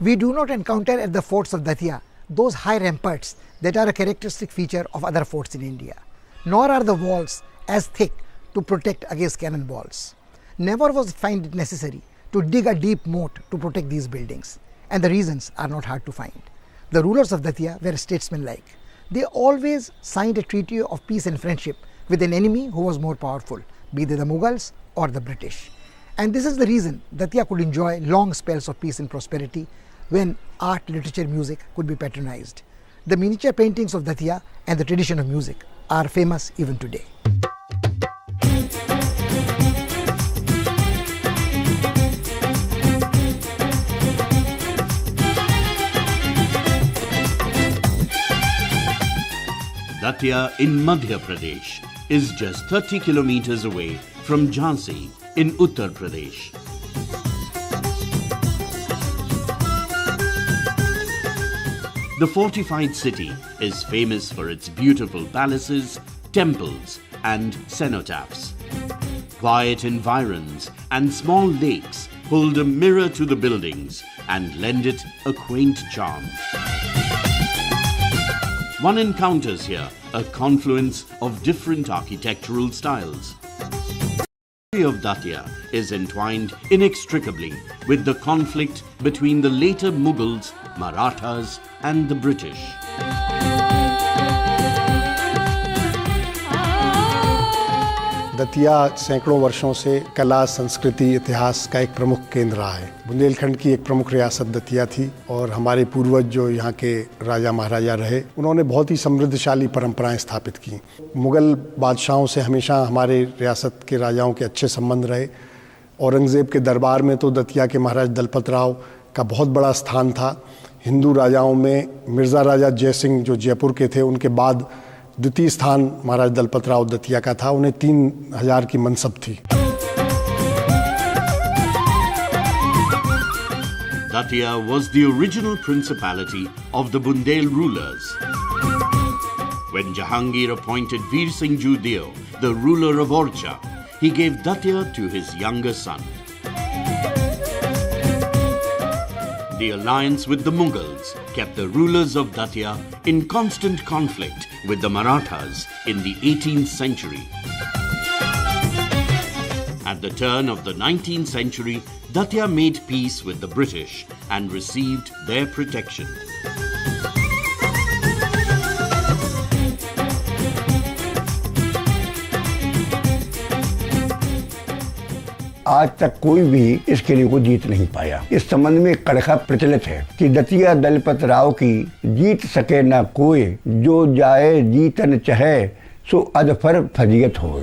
We do not encounter at the forts of Datia those high ramparts that are a characteristic feature of other forts in India, nor are the walls as thick to protect against cannonballs. Never was it found necessary to dig a deep moat to protect these buildings, and the reasons are not hard to find. The rulers of Datia were statesmanlike. They always signed a treaty of peace and friendship with an enemy who was more powerful, be they the Mughals or the British. And this is the reason Datia could enjoy long spells of peace and prosperity when art, literature, music could be patronized. The miniature paintings of Datia and the tradition of music are famous even today. Datia in Madhya Pradesh is just 30 kilometers away from Jhansi in Uttar Pradesh. The fortified city is famous for its beautiful palaces, temples and cenotaphs. Quiet environs and small lakes hold a mirror to the buildings and lend it a quaint charm. One encounters here a confluence of different architectural styles. The history of Datia is entwined inextricably with the conflict between the later Mughals, Marathas and the British. Datia सैकड़ों वर्षों से कला, संस्कृति, इतिहास का एक प्रमुख केंद्र रहा है। बुंदेलखंड की एक प्रमुख रियासत दतिया थी और हमारे पूर्वज जो यहाँ के राजा महाराजा रहे, उन्होंने बहुत ही समृद्धशाली परंपराएं स्थापित की। मुग़ल बादशाहों से हमेशा हमारे रियासत के राजाओं के अच्छे संबंध रहे। औरंगज़ेब के दरबार में तो दतिया के महाराज दलपत राव का बहुत बड़ा स्थान था। हिंदू राजाओं में मिर्ज़ा राजा जय सिंह जो जयपुर के थे, उनके बाद द्वितीय स्थान महाराज दलपत राव दतिया का था। उन्हें 3000 की मनसब थी। Datia was the original principality of the Bundel rulers. When Jahangir appointed Bir Singh Deo the ruler of Orcha, he gave Datia to his younger son. The alliance with the Mughals kept the rulers of Datia in constant conflict with the Marathas in the 18th century. At the turn of the 19th century, Datia made peace with the British and received their protection. आज तक कोई भी इस किले को जीत नहीं पाया। इस संबंध में कड़खा प्रचलित है कि दतिया दलपत राव की जीत सके ना कोई, जो जाए जीतन चहे सो अदफर फजीयत हो।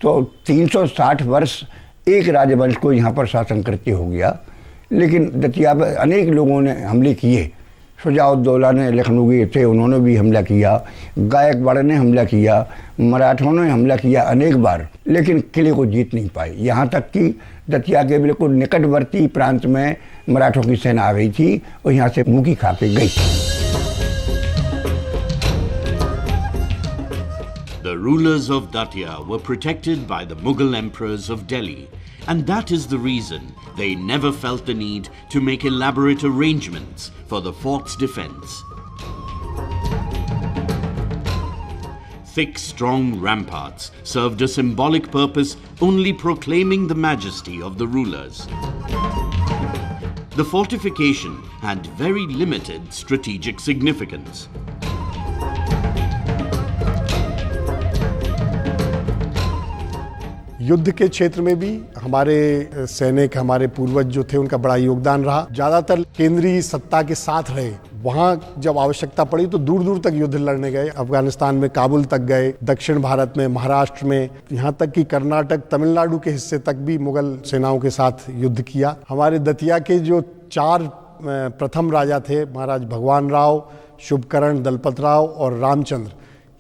तो 360 वर्ष एक राजवंश को यहाँ पर शासन करते हो गया, लेकिन दतिया पर अनेक लोगों ने हमले किए। शुजाउद्दौला ने लखनऊ थे, उन्होंने भी हमला किया, गायकवाड़ ने हमला किया, मराठों ने हमला किया अनेक बार, लेकिन किले को जीत नहीं पाए। यहाँ तक कि दतिया के बिल्कुल निकटवर्ती प्रांत में मराठों की सेना आ गई थी और यहाँ से मुँह की खा के गई थी। The rulers of Datia were protected by the Mughal emperors of Delhi, and that is the reason they never felt the need to make elaborate arrangements for the fort's defense. Thick, strong ramparts served a symbolic purpose, only proclaiming the majesty of the rulers. The fortification had very limited strategic significance. युद्ध के क्षेत्र में भी हमारे सैनिक, हमारे पूर्वज जो थे, उनका बड़ा योगदान रहा। ज़्यादातर केंद्रीय सत्ता के साथ रहे। वहाँ जब आवश्यकता पड़ी तो दूर दूर तक युद्ध लड़ने गए। अफगानिस्तान में काबुल तक गए, दक्षिण भारत में, महाराष्ट्र में, यहाँ तक कि कर्नाटक, तमिलनाडु के हिस्से तक भी मुगल सेनाओं के साथ युद्ध किया। हमारे दतिया के जो 4 प्रथम राजा थे, महाराज भगवान राव, शुभकरण, दलपत राव और रामचंद्र,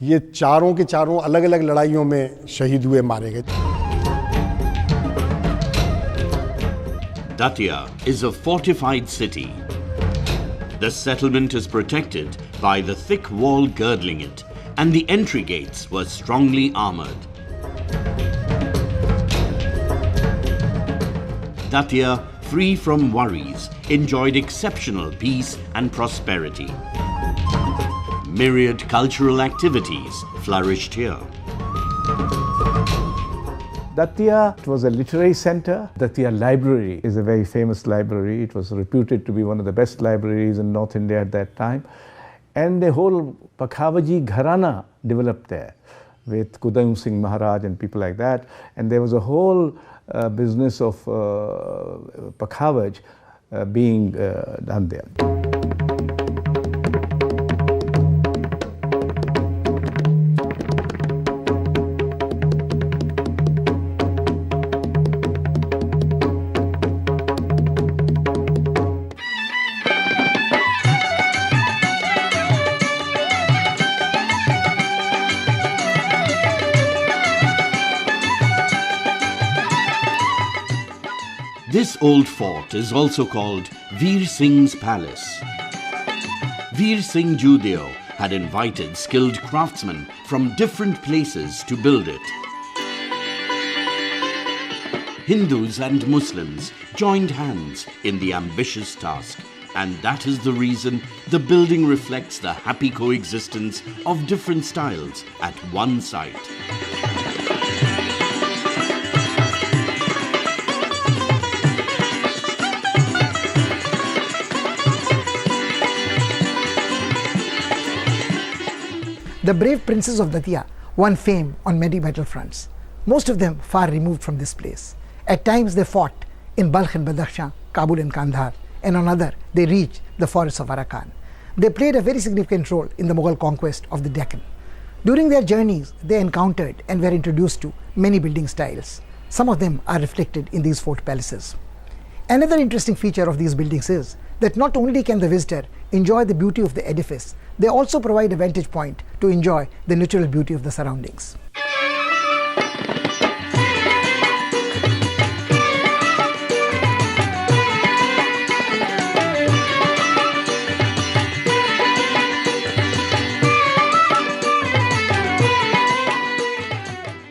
ये चारों के चारों अलग अलग लड़ाइयों में शहीद हुए, मारे गए। Datia is a fortified city. The settlement is protected by the thick wall girdling it, and the entry gates were strongly armored. Datia free from worries, enjoyed exceptional peace and prosperity. Myriad cultural activities flourished here. Datia was a literary center. Datia Library is a very famous library. It was reputed to be one of the best libraries in North India at that time. And the whole Pakhavaji Gharana developed there with Kudayum Singh Maharaj and people like that. And there was a whole business of Pakhavaj being done there. This old fort is also called Bir Singh's Palace. Bir Singh Deo had invited skilled craftsmen from different places to build it. Hindus and Muslims joined hands in the ambitious task, and that is the reason the building reflects the happy coexistence of different styles at one site. The brave princes of Datia won fame on many battlefronts, most of them far removed from this place. At times they fought in Balkh and Badakhshan, Kabul and Kandahar, and on other they reached the forests of Arakan. They played a very significant role in the Mughal conquest of the Deccan. During their journeys, they encountered and were introduced to many building styles. Some of them are reflected in these fort palaces. Another interesting feature of these buildings is that not only can the visitor enjoy the beauty of the edifice, they also provide a vantage point to enjoy the natural beauty of the surroundings.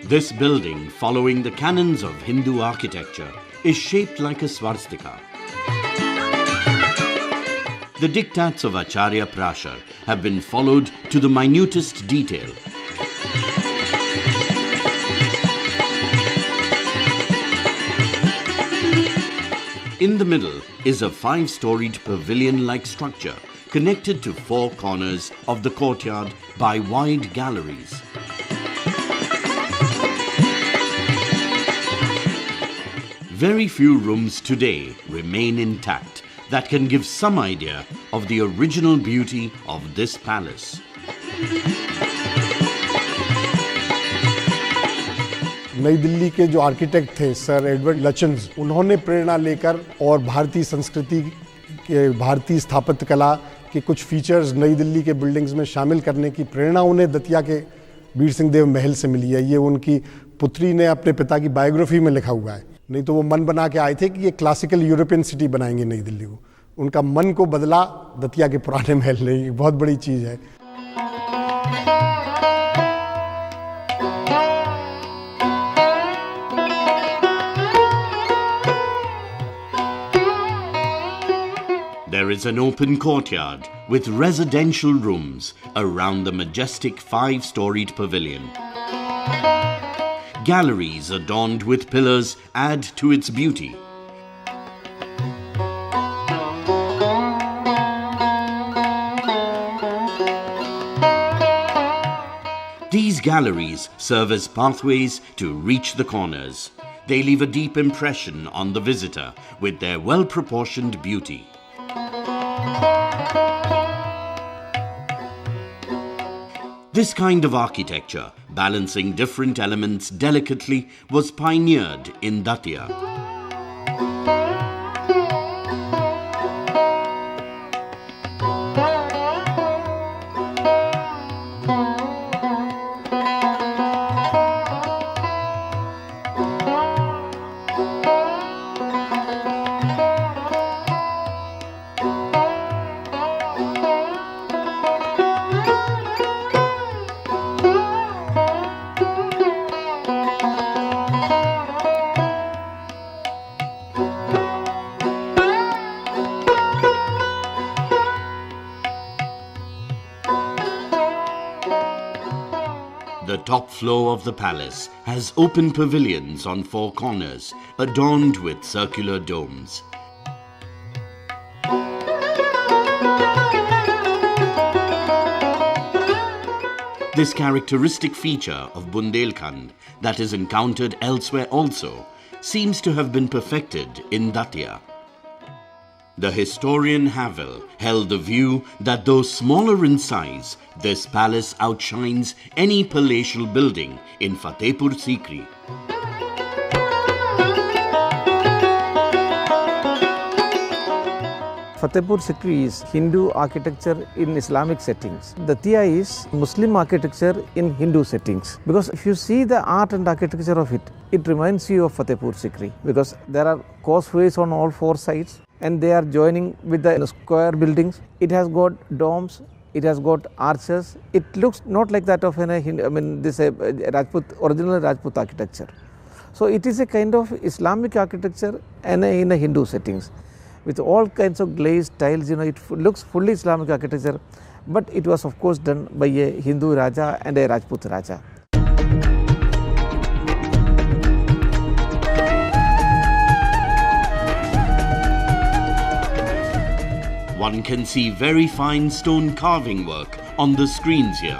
This building, following the canons of Hindu architecture, is shaped like a swastika. The diktats of Acharya Prashar have been followed to the minutest detail. In the middle is a 5-storied pavilion-like structure connected to 4 corners of the courtyard by wide galleries. Very few rooms today remain intact that can give some idea of the original beauty of this palace. नई दिल्ली के जो architect थे sir Edward लचन्स, उन्होंने प्रेरणा लेकर और भारतीय संस्कृति के भारतीय स्थापत्य कला के कुछ फीचर्स नई दिल्ली के बिल्डिंग्स में शामिल करने की प्रेरणा उन्हें दतिया के बीर सिंह देव महल से मिली है। ये उनकी पुत्री ने अपने पिता की बायोग्राफी में लिखा हुआ है। नहीं तो वो मन बना के आए थे कि ये क्लासिकल यूरोपियन सिटी बनाएंगे नई दिल्ली को। उनका मन को बदला दतिया के पुराने महल ने। ये बहुत बड़ी चीज़ है। There is an open courtyard with residential rooms around the majestic 5-storied pavilion. Galleries adorned with pillars add to its beauty. These galleries serve as pathways to reach the corners. They leave a deep impression on the visitor with their well-proportioned beauty. This kind of architecture, balancing different elements delicately, was pioneered in Datia. The top floor of the palace has open pavilions on four corners, adorned with circular domes. This characteristic feature of Bundelkhand that is encountered elsewhere also seems to have been perfected in Datia. The historian Havel held the view that though smaller in size, this palace outshines any palatial building in Fatehpur Sikri. Fatehpur Sikri is Hindu architecture in Islamic settings. Datia is Muslim architecture in Hindu settings. Because if you see the art and architecture of it, it reminds you of Fatehpur Sikri. Because there are causeways on all four sides and they are joining with the square buildings. It has got domes, it has got arches. It looks not like that of Rajput, original Rajput architecture. So it is a kind of Islamic architecture and in a Hindu settings. With all kinds of glazed tiles, it looks fully Islamic architecture, but it was of course done by a Hindu Raja and a Rajput Raja. One can see very fine stone carving work on the screens here.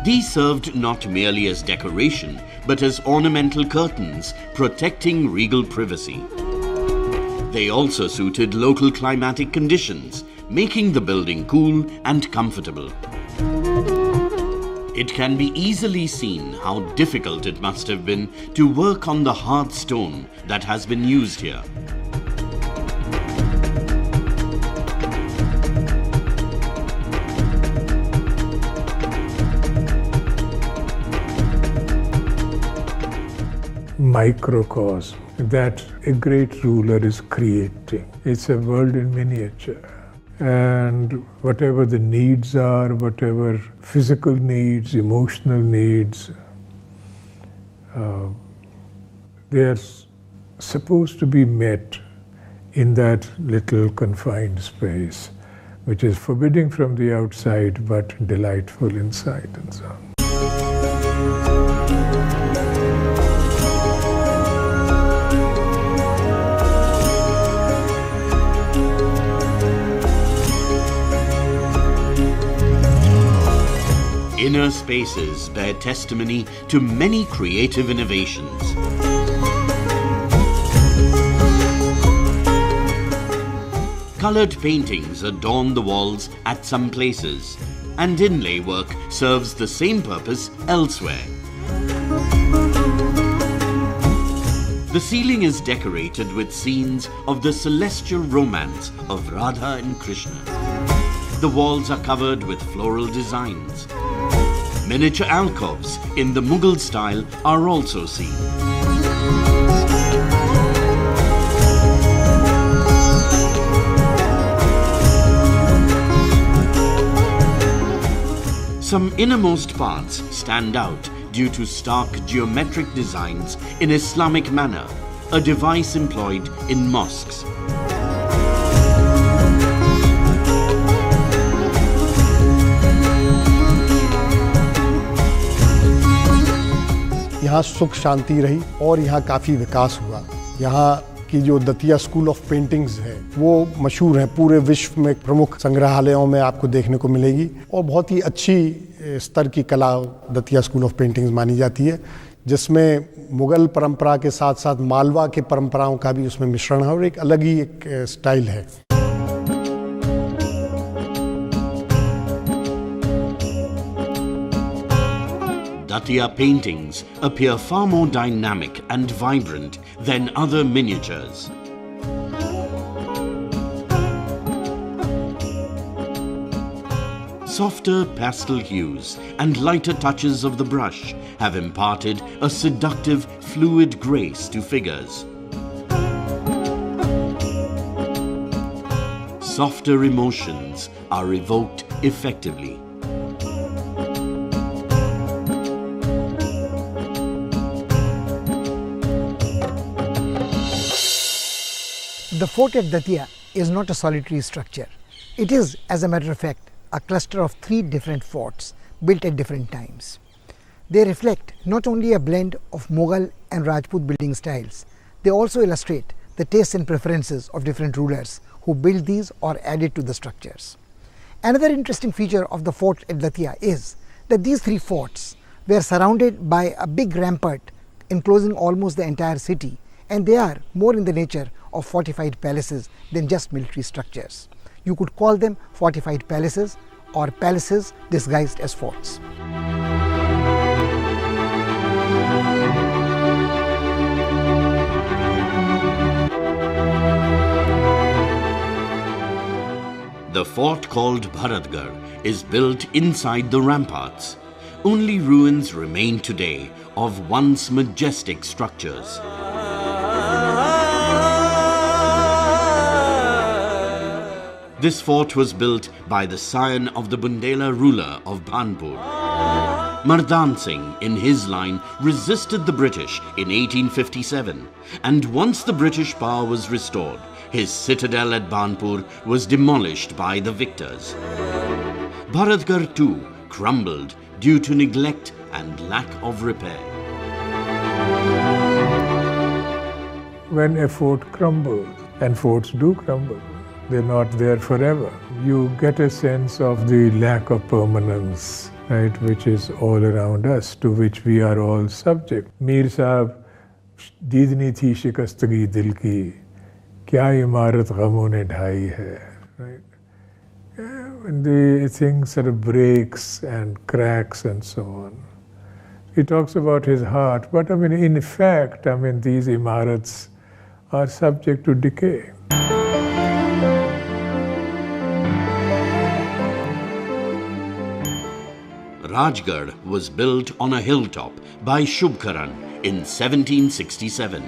These served not merely as decoration, but as ornamental curtains protecting regal privacy. They also suited local climatic conditions, making the building cool and comfortable. It can be easily seen how difficult it must have been to work on the hard stone that has been used here. Microcosm that a great ruler is creating. It's a world in miniature. And whatever the needs are, whatever physical needs, emotional needs, they are supposed to be met in that little confined space, which is forbidding from the outside but delightful inside and so on. Inner spaces bear testimony to many creative innovations. Colored paintings adorn the walls at some places, and inlay work serves the same purpose elsewhere. The ceiling is decorated with scenes of the celestial romance of Radha and Krishna. The walls are covered with floral designs. Miniature alcoves in the Mughal style are also seen. Some innermost parts stand out due to stark geometric designs in Islamic manner, a device employed in mosques. यहाँ सुख शांति रही और यहाँ काफ़ी विकास हुआ। यहाँ की जो दतिया स्कूल ऑफ पेंटिंग्स है वो मशहूर है, पूरे विश्व में प्रमुख संग्रहालयों में आपको देखने को मिलेगी और बहुत ही अच्छी स्तर की कला दतिया स्कूल ऑफ पेंटिंग्स मानी जाती है, जिसमें मुग़ल परंपरा के साथ साथ मालवा के परंपराओं का भी उसमें मिश्रण है और एक अलग ही एक स्टाइल है। Datia paintings appear far more dynamic and vibrant than other miniatures. Softer pastel hues and lighter touches of the brush have imparted a seductive, fluid grace to figures. Softer emotions are evoked effectively. The fort at Datia is not a solitary structure. It is, as a matter of fact, a cluster of 3 different forts built at different times. They reflect not only a blend of Mughal and Rajput building styles, they also illustrate the tastes and preferences of different rulers who built these or added to the structures. Another interesting feature of the fort at Datia is that these three forts were surrounded by a big rampart enclosing almost the entire city, and they are more in the nature of fortified palaces than just military structures. You could call them fortified palaces or palaces disguised as forts. The fort called Bharatgarh is built inside the ramparts. Only ruins remain today of once majestic structures. This fort was built by the scion of the Bundela ruler of Bhanpur. Mardan Singh, in his line, resisted the British in 1857, and once the British power was restored, his citadel at Bhanpur was demolished by the victors. Bharatgarh too crumbled due to neglect and lack of repair. When a fort crumbles, and forts do crumble, they're not there forever, you get a sense of the lack of permanence, right, which is all around us, to which we are all subject. Mir Sahab, दीदनी थी शिकस्तगी दिल की, क्या इमारत गमों ने ढाई है, right? When the thing sort of breaks and cracks and so on. He talks about his heart, but I mean, in fact, I mean, these imarats are subject to decay. Rajgarh was built on a hilltop by Shubkaran in 1767.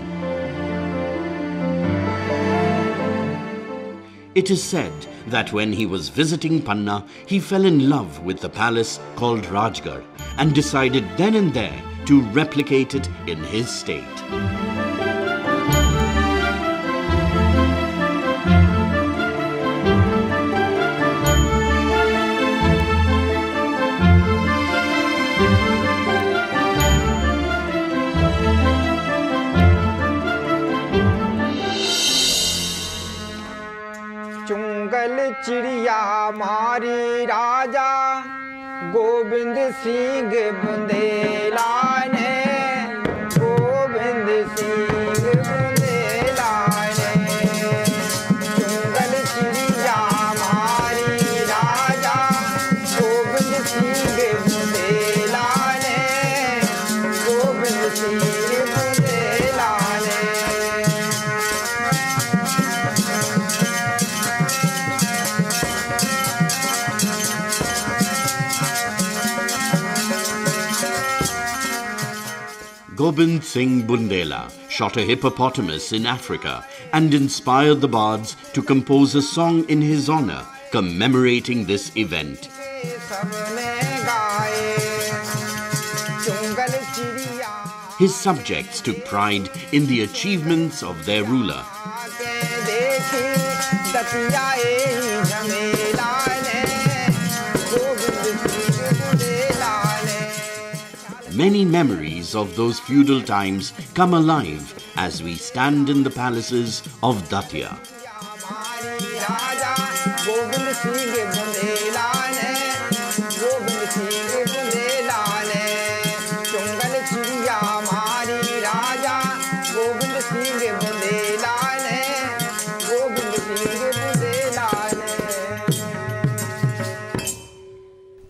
It is said that when he was visiting Panna, he fell in love with the palace called Rajgarh and decided then and there to replicate it in his state. चिड़िया मारी राजा गोविंद सिंह बुंदेला ने गोविंद सिंह बुंदेला ने चुंगल चिड़िया मारी राजा गोविंद सिंह बुंदेला ने गोविंद सिंह बुंदेला ने Gobind Singh Bundela shot a hippopotamus in Africa and inspired the bards to compose a song in his honor commemorating this event. His subjects took pride in the achievements of their ruler. Many memories of those feudal times come alive as we stand in the palaces of Datia.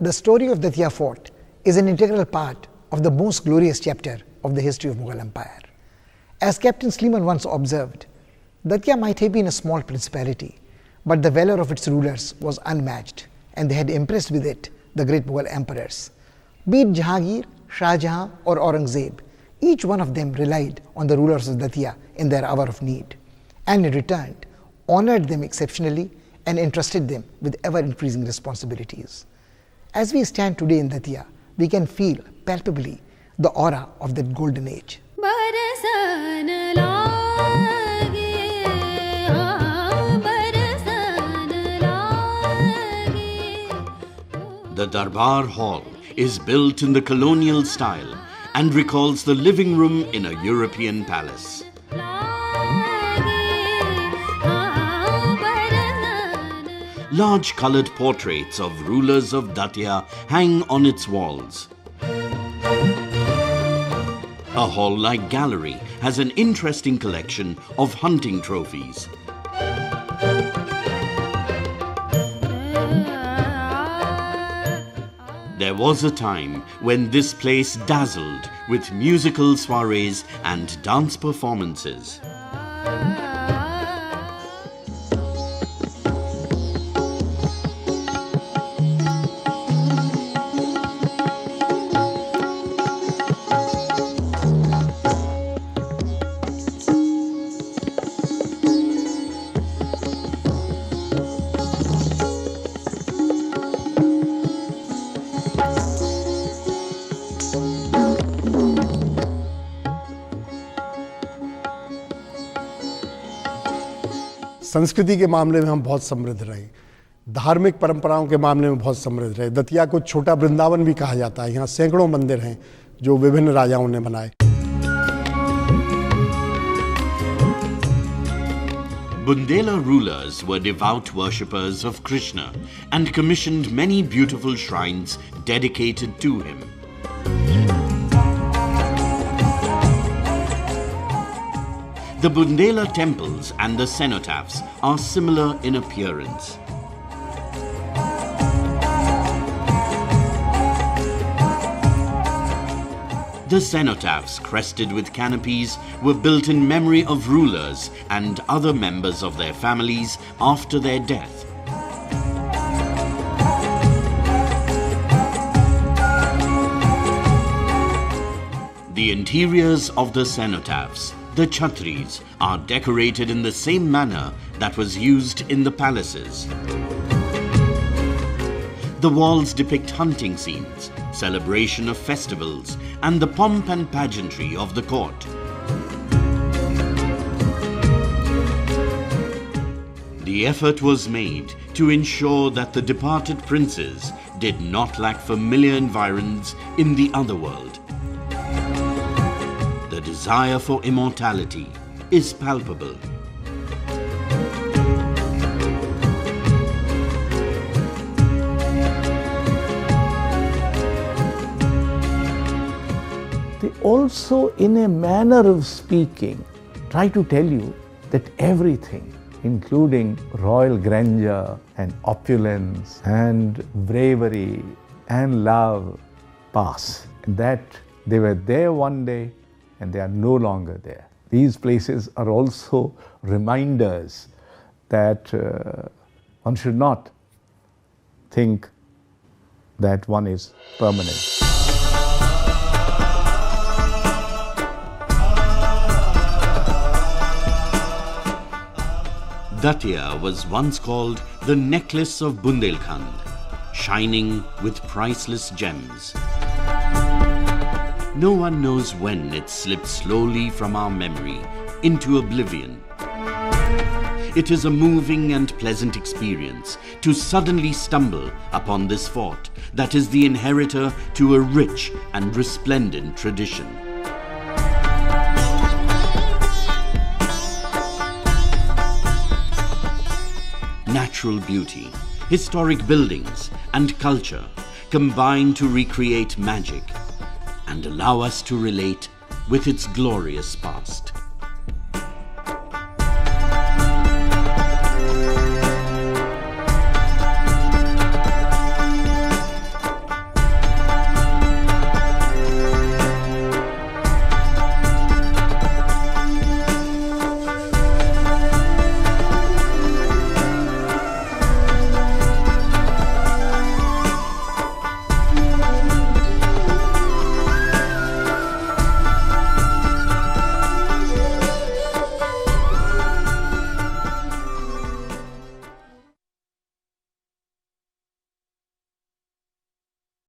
The story of Datia Fort is an integral part of the most glorious chapter of the history of Mughal Empire. As Captain Sleeman once observed, Datia might have been a small principality, but the valor of its rulers was unmatched, and they had impressed with it the great Mughal emperors. Be it Jahangir, Shah Jahan or Aurangzeb, each one of them relied on the rulers of Datia in their hour of need, and in return honored them exceptionally and entrusted them with ever-increasing responsibilities. As we stand today in Datia, we can feel palpably the aura of that golden age. The Darbar Hall is built in the colonial style and recalls the living room in a European palace. Large coloured portraits of rulers of Datia hang on its walls. A hall-like gallery has an interesting collection of hunting trophies. There was a time when this place dazzled with musical soirees and dance performances. संस्कृति के मामले में हम बहुत समृद्ध रहे, धार्मिक परंपराओं के मामले में बहुत समृद्ध रहे। दतिया को छोटा वृंदावन भी कहा जाता है। यहाँ सैकड़ों मंदिर हैं जो विभिन्न राजाओं ने बनाए। Bundela rulers were devout worshippers of Krishna and commissioned many beautiful shrines dedicated to him. The Bundela temples and the cenotaphs are similar in appearance. The cenotaphs, crested with canopies, were built in memory of rulers and other members of their families after their death. The interiors of the cenotaphs, the chhatris, are decorated in the same manner that was used in the palaces. The walls depict hunting scenes, celebration of festivals, and the pomp and pageantry of the court. The effort was made to ensure that the departed princes did not lack familiar environs in the other world. The desire for immortality is palpable. They also, in a manner of speaking, try to tell you that everything, including royal grandeur and opulence and bravery and love, pass. That they were there one day and they are no longer there. These places are also reminders that one should not think that one is permanent. Datia was once called the necklace of Bundelkhand, shining with priceless gems. No one knows when it slipped slowly from our memory into oblivion. It is a moving and pleasant experience to suddenly stumble upon this fort that is the inheritor to a rich and resplendent tradition. Natural beauty, historic buildings, and culture combine to recreate magic and allow us to relate with its glorious past.